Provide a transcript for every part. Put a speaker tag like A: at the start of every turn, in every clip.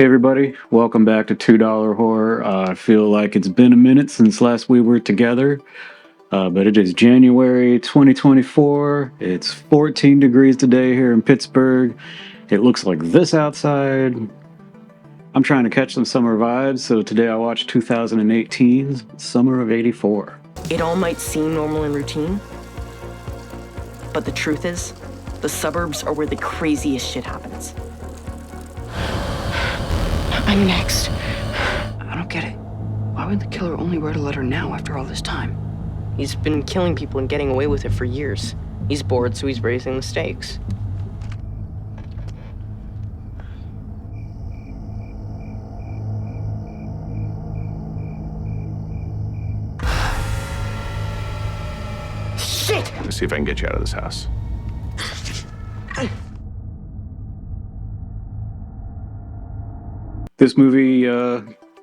A: Hey everybody, welcome back to $2 Horror. I feel like it's been a minute since last we were together, but it is January 2024. It's 14 degrees today here in Pittsburgh. It looks like this outside. I'm trying to catch some summer vibes, so today I watched 2018's Summer of '84.
B: It all might seem normal and routine, but the truth is, the suburbs are where the craziest shit happens.
C: I'm next. I don't get it. Why would the killer only write a letter now after all this time?
B: He's been killing people and getting away with it for years. He's bored, so he's raising the stakes. Shit!
D: Let's see if I can get you out of this house.
A: This movie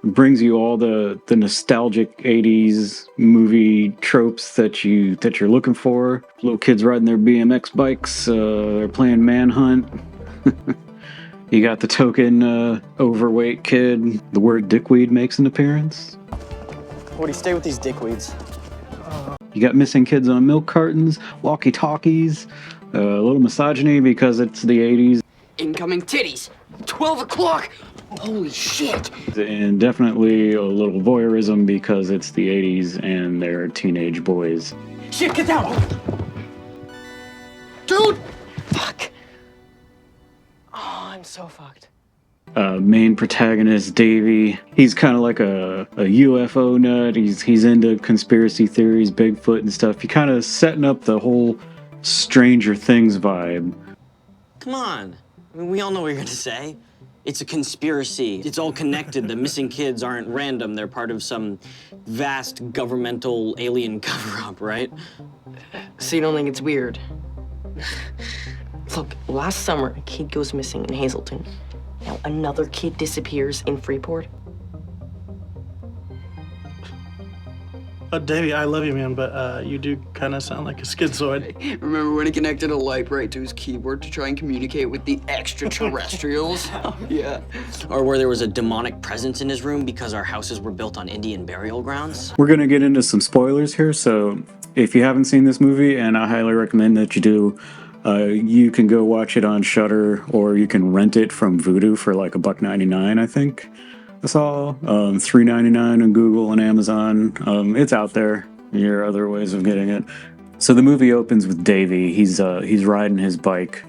A: brings you all the nostalgic '80s movie tropes that you're looking for. Little kids riding their BMX bikes, they're playing Manhunt. You got the token overweight kid. The word dickweed makes an appearance.
E: Woody, stay with these dickweeds.
A: You got missing kids on milk cartons, walkie-talkies, a little misogyny because it's the '80s.
C: Incoming titties. 12 o'clock. Holy shit.
A: And definitely a little voyeurism because it's the '80s and they're teenage boys.
C: Shit, get down. Dude. Fuck.
E: Oh, I'm so fucked.
A: Main protagonist Davey, he's kind of like a UFO nut. He's into conspiracy theories, Bigfoot and stuff. He kind of setting up the whole Stranger Things vibe.
F: Come on. I mean, we all know what you're gonna say. It's a conspiracy. It's all connected. The missing kids aren't random. They're part of some vast governmental alien cover-up, right?
B: So you don't think it's weird? Look, last summer, a kid goes missing in Hazleton. Now another kid disappears in Freeport.
E: Davey, I love you, man, but you do kind of sound like a schizoid.
C: Remember when he connected a light right to his keyboard to try and communicate with the extraterrestrials? Yeah.
F: Or where there was a demonic presence in his room because our houses were built on Indian burial grounds.
A: We're going to get into some spoilers here, so if you haven't seen this movie, and I highly recommend that you do, you can go watch it on Shudder, or you can rent it from Vudu for like $1.99, I think. I saw $3.99 on Google and Amazon. It's out there. There are other ways of getting it. So the movie opens with Davey. He's riding his bike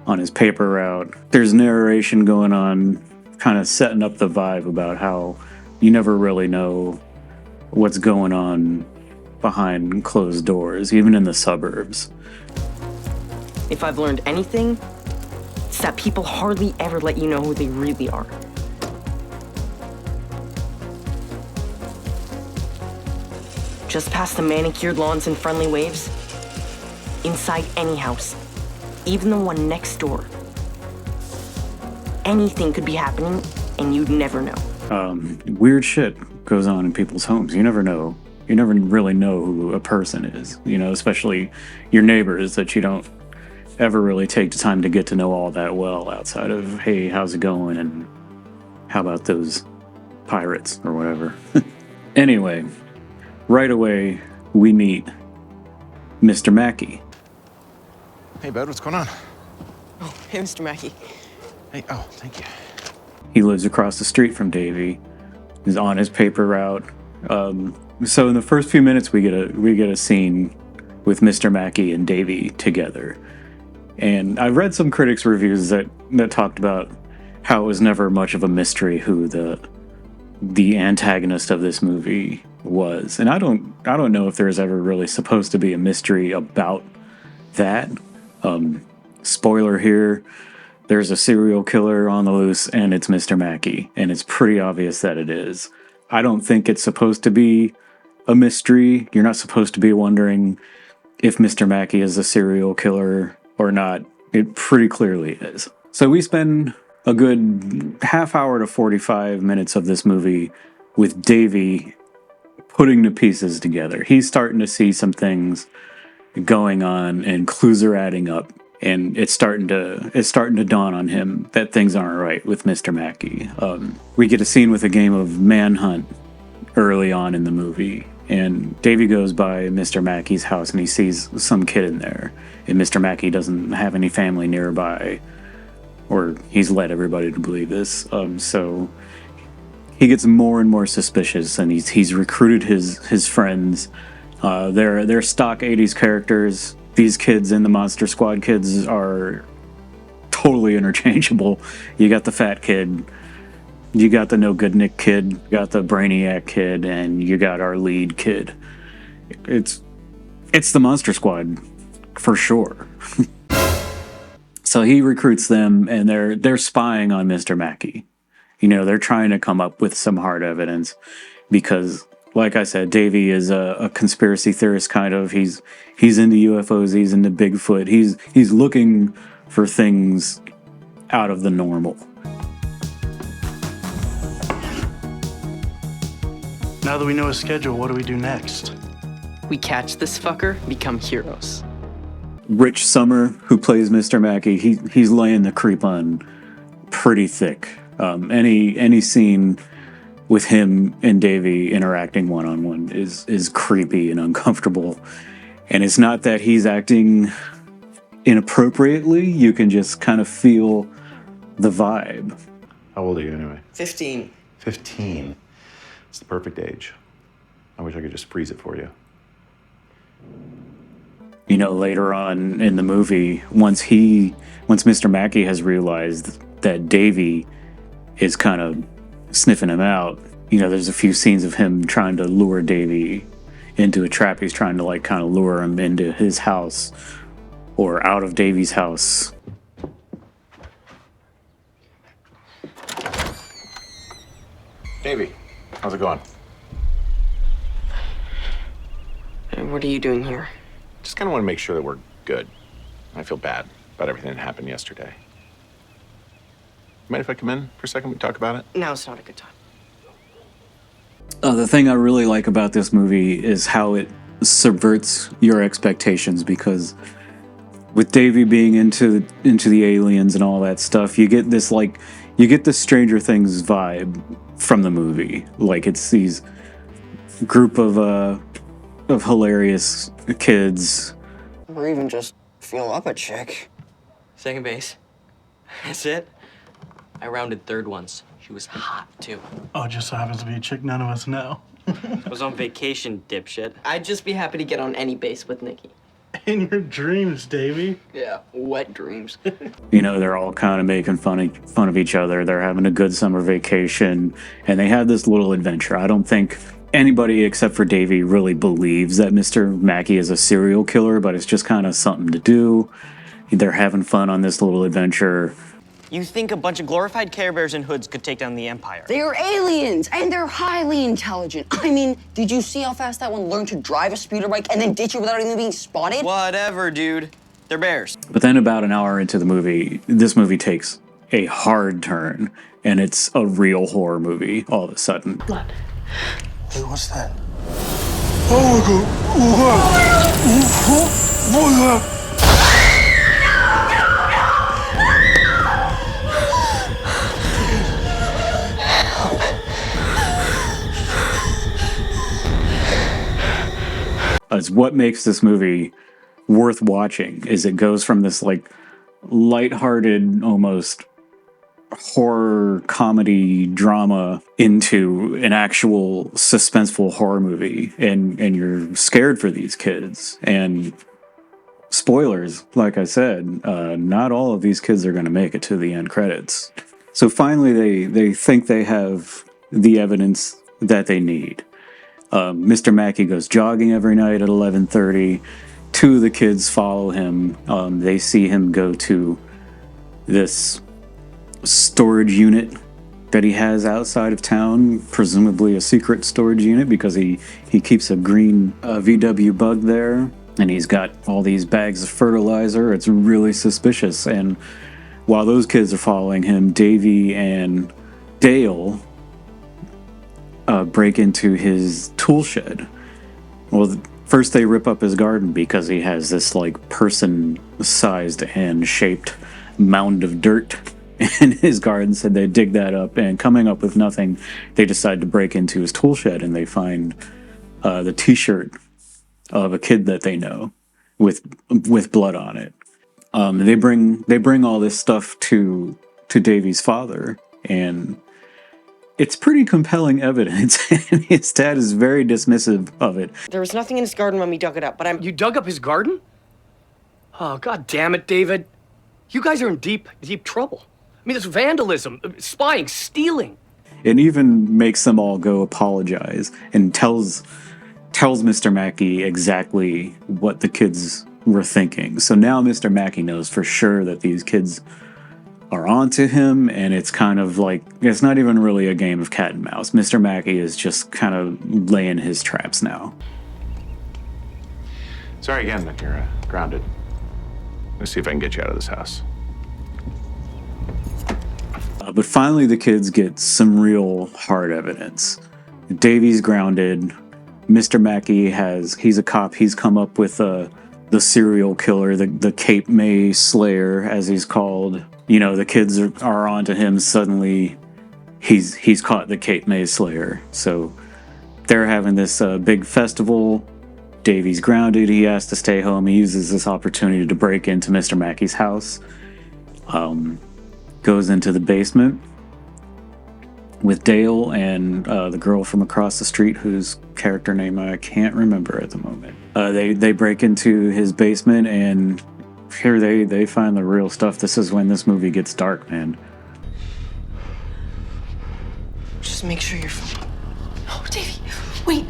A: on his paper route. There's narration going on, kind of setting up the vibe about how you never really know what's going on behind closed doors, even in the suburbs.
B: If I've learned anything, it's that people hardly ever let you know who they really are. Just past the manicured lawns and friendly waves, inside any house, even the one next door, anything could be happening and you'd never know.
A: Weird shit goes on in people's homes. You never know. You never really know who a person is, especially your neighbors that you don't ever really take the time to get to know all that well outside of, hey, how's it going? And how about those pirates or whatever? Anyway. Right away, we meet Mr. Mackey.
D: Hey, bud, what's going on?
B: Oh, hey, Mr. Mackey.
D: Hey, oh, thank you.
A: He lives across the street from Davey. He's on his paper route. So in the first few minutes, we get a scene with Mr. Mackey and Davey together. And I've read some critics' reviews that talked about how it was never much of a mystery who the antagonist of this movie was, and I don't know if there's ever really supposed to be a mystery about that. Spoiler here, there's a serial killer on the loose and it's Mr. Mackey, and it's pretty obvious that it is. I don't think it's supposed to be a mystery. You're not supposed to be wondering if Mr. Mackey is a serial killer or not. It pretty clearly is. So we spend a good half hour to 45 minutes of this movie with Davey putting the pieces together. He's starting to see some things going on and clues are adding up. and it's starting to dawn on him that things aren't right with Mr. Mackey. We get a scene with a game of Manhunt early on in the movie, and Davy goes by Mr. Mackey's house and he sees some kid in there, and Mr. Mackey doesn't have any family nearby, or he's led everybody to believe this. So he gets more and more suspicious, and he's recruited his friends. They're stock 80s characters. These kids in the Monster Squad kids are totally interchangeable. You got the fat kid, you got the no good Nick kid, you got the brainiac kid, and you got our lead kid. It's the Monster Squad for sure. So he recruits them, and they're spying on Mr. Mackey. You know, they're trying to come up with some hard evidence because, like I said, Davey is a conspiracy theorist kind of. He's into UFOs, he's into Bigfoot. He's looking for things out of the normal.
E: Now that we know his schedule, what do we do next?
B: We catch this fucker, become heroes.
A: Rich Summer, who plays Mr. Mackey, he's laying the creep on pretty thick. Any scene with him and Davey interacting one-on-one is creepy and uncomfortable. And it's not that he's acting inappropriately, you can just kind of feel the vibe.
D: How old are you anyway?
B: 15.
D: 15. It's the perfect age. I wish I could just freeze it for you.
A: You know, later on in the movie, once Mr. Mackey has realized that Davey is kind of sniffing him out, you know, there's a few scenes of him trying to lure Davey into a trap. He's trying to like kind of lure him into his house or out of Davey's house.
D: Davey, how's it going?
B: What are you doing here?
D: Just kind of want to make sure that we're good. I feel bad about everything that happened yesterday. Mind if I come in for a second? We talk about it?
B: Now it's not a good time.
A: The thing I really like about this movie is how it subverts your expectations, because with Davey being into the aliens and all that stuff, you get this Stranger Things vibe from the movie. Like, it's these group of hilarious kids.
B: Or even just feel up a chick. Second base. That's it. I rounded third once. She was hot, too.
E: Oh, it just so happens to be a chick none of us know.
F: I was on vacation, dipshit.
B: I'd just be happy to get on any base with Nikki.
E: In your dreams, Davey.
B: Yeah, wet dreams.
A: You know, they're all kind of making fun of each other. They're having a good summer vacation, and they have this little adventure. I don't think anybody except for Davey really believes that Mr. Mackey is a serial killer, but it's just kind of something to do. They're having fun on this little adventure.
F: You think a bunch of glorified Care Bears in hoods could take down the Empire?
G: They are aliens, and they're highly intelligent. I mean, did you see how fast that one learned to drive a speeder bike and then ditch it without even being spotted?
F: Whatever, dude. They're bears.
A: But then about an hour into the movie, this movie takes a hard turn, and it's a real horror movie all of a sudden.
B: Blood.
E: Hey, what's that?
A: It's what makes this movie worth watching. Is it goes from this like lighthearted, almost horror comedy drama into an actual suspenseful horror movie, and you're scared for these kids. And spoilers, like I said, not all of these kids are going to make it to the end credits. So finally, they think they have the evidence that they need. Mr. Mackey goes jogging every night at 11:30. Two of the kids follow him. They see him go to this storage unit that he has outside of town, presumably a secret storage unit, because he keeps a green VW Bug there, and he's got all these bags of fertilizer. It's really suspicious. And while those kids are following him, Davey and Dale break into his tool shed. Well, First, they rip up his garden because he has this like person-sized and shaped mound of dirt in his garden. So they dig that up, and coming up with nothing, they decide to break into his tool shed, and they find the T-shirt of a kid that they know with blood on it. They bring all this stuff to Davy's father, and it's pretty compelling evidence, and his dad is very dismissive of it.
H: There was nothing in his garden when we dug it up, but
I: You dug up his garden? Oh, God damn it, David. You guys are in deep trouble. I mean, there's vandalism, spying, stealing.
A: It even makes them all go apologize and tells Mr. Mackey exactly what the kids were thinking. So now Mr. Mackey knows for sure that these kids are onto him, and it's kind of like, it's not even really a game of cat and mouse. Mr. Mackey is just kind of laying his traps now.
D: Sorry again that you're grounded. Let's see if I can get you out of this house.
A: But finally the kids get some real hard evidence. Davy's grounded. Mr. Mackey he's a cop. He's come up with the serial killer, the Cape May Slayer, as he's called. You know, the kids are onto him. Suddenly, he's caught the Cape May Slayer. So they're having this big festival. Davy's grounded. He has to stay home. He uses this opportunity to break into Mr. Mackey's house. Goes into the basement with Dale and the girl from across the street, whose character name I can't remember at the moment. They break into his basement, and here they find the real stuff. This is when this movie gets dark, man.
H: just make sure you're fine.
J: Oh, Davy, wait.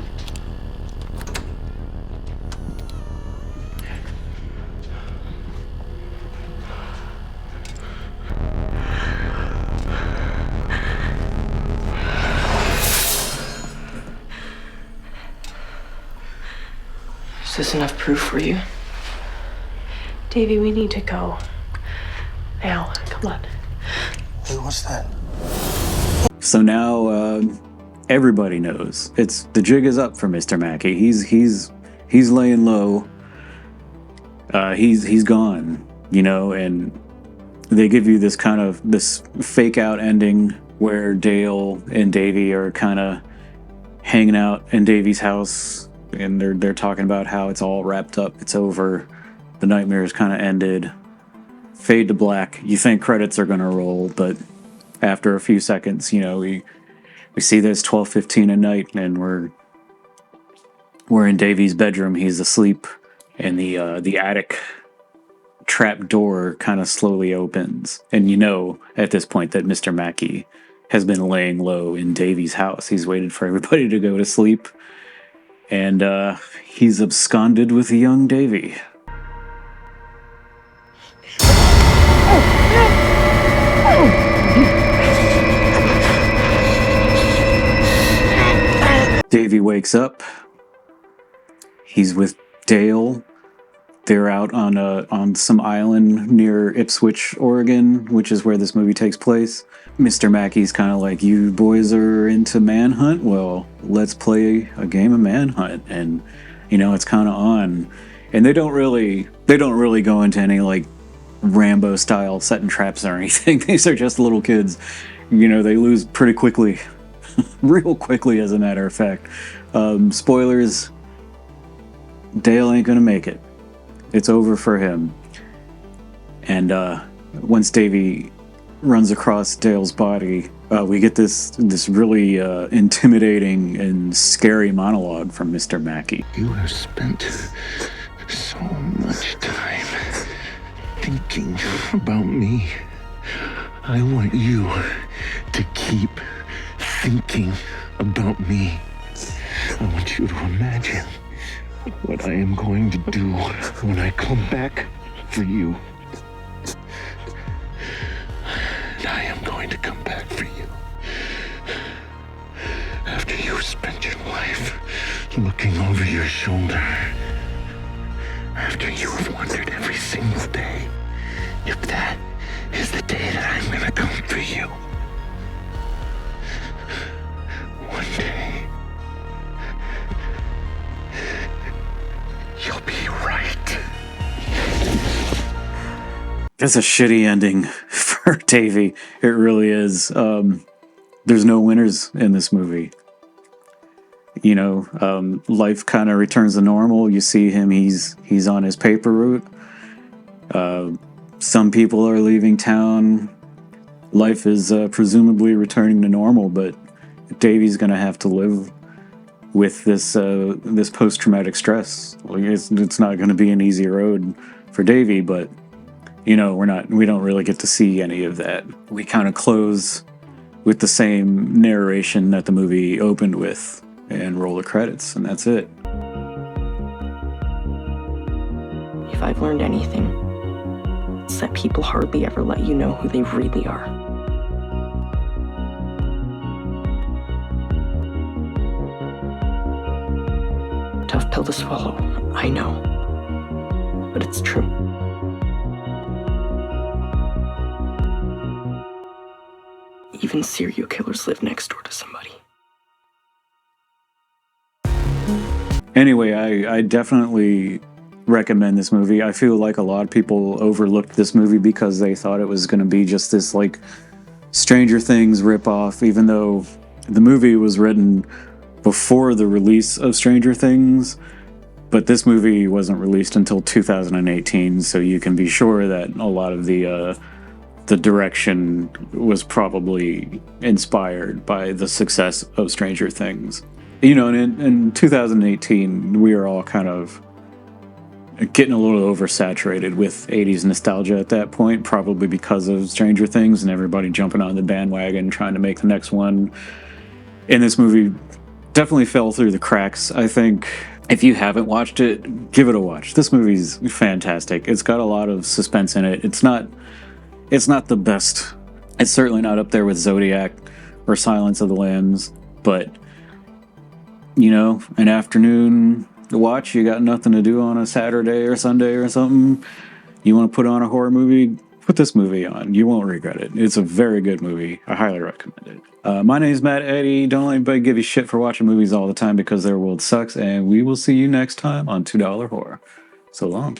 H: Is this enough proof for you?
J: Davy, we need to go. Now, come on.
K: Hey, what's that?
A: So now everybody knows the jig is up for Mr. Mackey. He's laying low. He's gone, you know, and they give you this kind of this fake out ending where Dale and Davy are kind of hanging out in Davy's house, and they're talking about how it's all wrapped up, it's over, the nightmare's kind of ended. Fade to black. You think credits are gonna roll, but after a few seconds, you know, we see this 12:15 at night, and we're in Davy's bedroom. He's asleep, and the attic trap door kind of slowly opens, and you know at this point that Mr. Mackey has been laying low in Davy's house. He's waited for everybody to go to sleep, and he's absconded with young Davy. Davy wakes up. He's with Dale. They're out on some island near Ipswich, Oregon, which is where this movie takes place. Mr. Mackey's kind of like, you boys are into Manhunt? Well, let's play a game of Manhunt. And, you know, it's kind of on. And they don't really go into any, like, Rambo-style setting traps or anything. These are just little kids. You know, they lose pretty quickly. Real quickly, as a matter of fact. Spoilers, Dale ain't gonna make it. It's over for him. And once Davy runs across Dale's body, we get this really intimidating and scary monologue from Mr. Mackey.
K: You have spent so much time thinking about me. I want you to keep thinking about me. I want you to imagine what I am going to do when I come back for you. And I am going to come back for you. After you've spent your life looking over your shoulder. After you have wondered every single day if that is the day that I'm gonna come for you. One day,
A: It's a shitty ending for Davy. It really is. There's no winners in this movie. You know, life kind of returns to normal. You see him, he's on his paper route. Some people are leaving town. Life is presumably returning to normal, but Davy's going to have to live with this post-traumatic stress. Like, it's not going to be an easy road for Davy, but you know, we don't really get to see any of that. We kind of close with the same narration that the movie opened with and roll the credits, and that's it.
H: If I've learned anything, it's that people hardly ever let you know who they really are. Tough pill to swallow, I know. But it's true. Even serial killers live next door to somebody.
A: Anyway, I definitely recommend this movie. I feel like a lot of people overlooked this movie because they thought it was going to be just this like Stranger Things ripoff, even though the movie was written before the release of Stranger Things. But this movie wasn't released until 2018, so you can be sure that a lot of the direction was probably inspired by the success of Stranger Things. You know, in 2018, we were all kind of getting a little oversaturated with 80s nostalgia at that point, probably because of Stranger Things and everybody jumping on the bandwagon trying to make the next one. And this movie definitely fell through the cracks, I think. If you haven't watched it, give it a watch. This movie's fantastic. It's got a lot of suspense in it. It's not the best. It's certainly not up there with Zodiac or Silence of the Lambs, but you know, an afternoon to watch, you got nothing to do on a Saturday or Sunday or something, you want to put on a horror movie, put this movie on. You won't regret it. It's a very good movie. I highly recommend it. My name is Matt Eddy. Don't let anybody give you shit for watching movies all the time because their world sucks, and we will see you next time on $2 Horror. So long.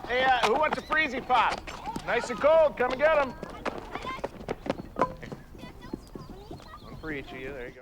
L: Hey, who wants a freezy pop? Nice and cold, come and get them. One for each of you, there you go.